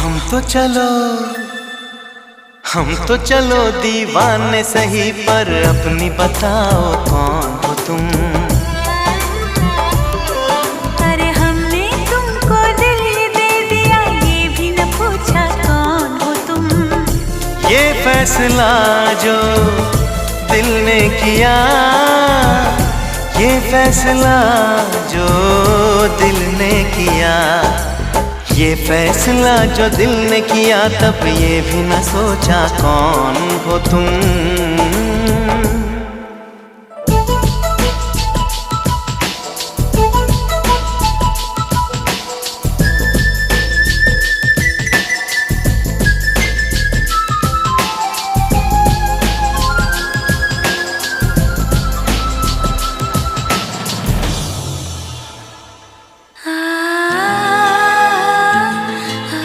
हम तो चलो दीवाने सही, पर अपनी बताओ कौन हो तुम। अरे हमने तुमको दिल दे दिया, ये भी न पूछा कौन हो तुम। ये फैसला जो दिल ने किया, ये फैसला जो दिल ने किया, ये फैसला जो दिल ने किया, तब ये भी न सोचा कौन हो तुम।